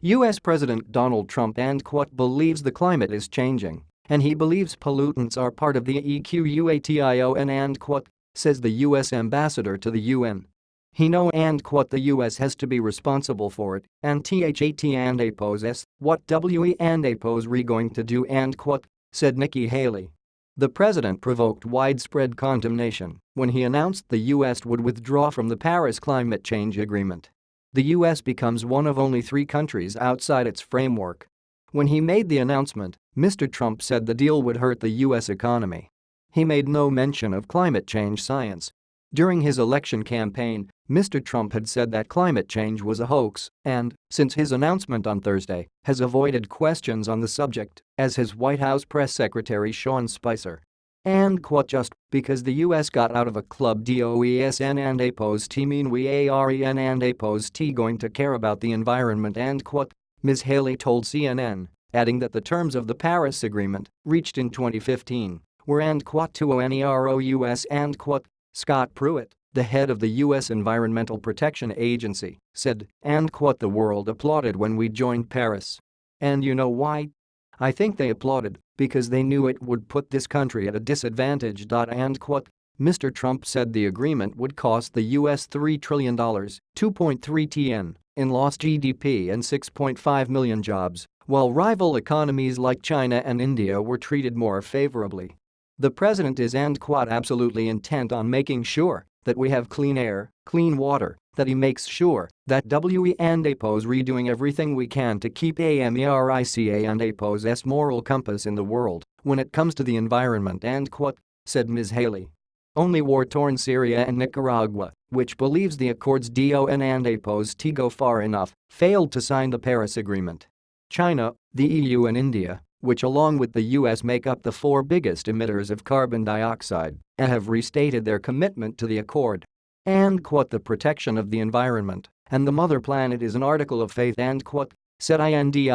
U.S. President Donald Trump believes the climate is changing, and he believes pollutants are part of the equation, says the U.S. ambassador to the UN. He know the US has to be responsible for it, and opposes what we oppose re going to do said Nikki Haley. The president provoked widespread condemnation when he announced the US would withdraw from the Paris Climate Change Agreement. The US becomes one of only 3 countries outside its framework. When he made the announcement, Mr. Trump said the deal would hurt the US economy. He made no mention of climate change science. During his election campaign, Mr. Trump had said that climate change was a hoax and, since his announcement on Thursday, has avoided questions on the subject, as has White House Press Secretary Sean Spicer. Just because the US got out of a club doesn't mean we aren't going to care about the environment Ms. Haley told CNN, adding that the terms of the Paris Agreement, reached in 2015, were to Scott Pruitt, the head of the U.S. Environmental Protection Agency, said, the world applauded when we joined Paris. And you know why? I think they applauded because they knew it would put this country at a disadvantage. Mr. Trump said the agreement would cost the U.S. $3 trillion, 2.3 tn, in lost GDP and 6.5 million jobs, while rival economies like China and India were treated more favorably. The president is absolutely intent on making sure that we have clean air, clean water, that he makes sure that we oppose redoing everything we can to keep AMERICA moral compass in the world when it comes to the environment said Ms. Haley. Only war-torn Syria and Nicaragua, which believes the accords oppose go far enough, failed to sign the Paris Agreement. China, the EU and India, which along with the US make up the 4 biggest emitters of carbon dioxide, have restated their commitment to the accord. The protection of the environment and the mother planet is an article of faith said India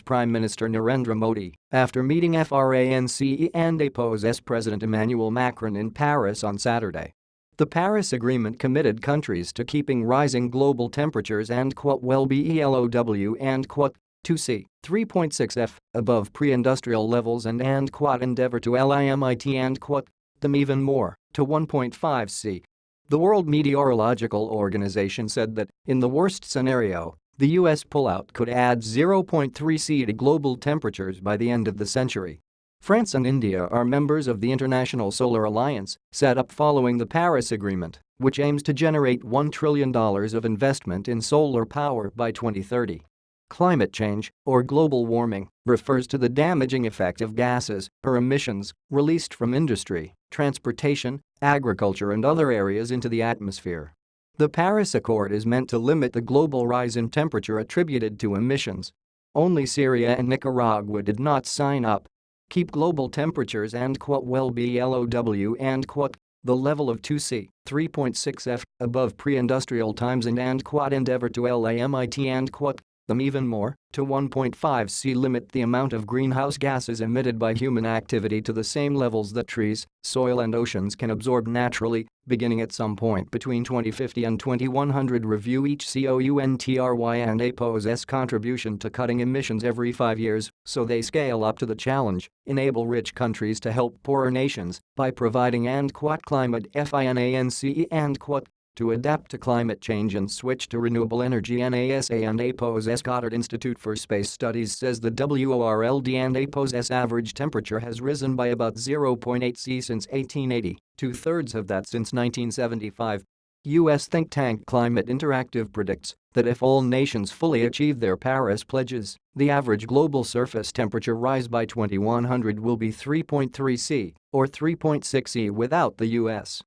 Prime Minister Narendra Modi after meeting France President Emmanuel Macron in Paris on Saturday. The Paris Agreement committed countries to keeping rising global temperatures well below 2°C, 3.6°F, above pre-industrial levels and endeavor to limit them even more, to 1.5°C. The World Meteorological Organization said that, in the worst scenario, the US pullout could add 0.3°C to global temperatures by the end of the century. France and India are members of the International Solar Alliance, set up following the Paris Agreement, which aims to generate $1 trillion of investment in solar power by 2030. Climate change, or global warming, refers to the damaging effect of gases or emissions released from industry, transportation, agriculture and other areas into the atmosphere. The Paris Accord is meant to limit the global rise in temperature attributed to emissions. Only Syria and Nicaragua did not sign up. Keep global temperatures well below the level of 2°C, 3.6°F, above pre-industrial times and endeavor to limit them even more, to 1.5°C. Limit the amount of greenhouse gases emitted by human activity to the same levels that trees, soil and oceans can absorb naturally, beginning at some point between 2050 and 2100. Review each COUNTRY and APO's contribution to cutting emissions every 5 years so they scale up to the challenge. Enable rich countries to help poorer nations by providing climate finance to adapt to climate change and switch to renewable energy. NASA and APO's Goddard Institute for Space Studies says the WORLD and APO's average temperature has risen by about 0.8°C since 1880, 2/3 of that since 1975. U.S. think tank Climate Interactive predicts that if all nations fully achieve their Paris pledges, the average global surface temperature rise by 2100 will be 3.3°C or 3.6°C without the U.S.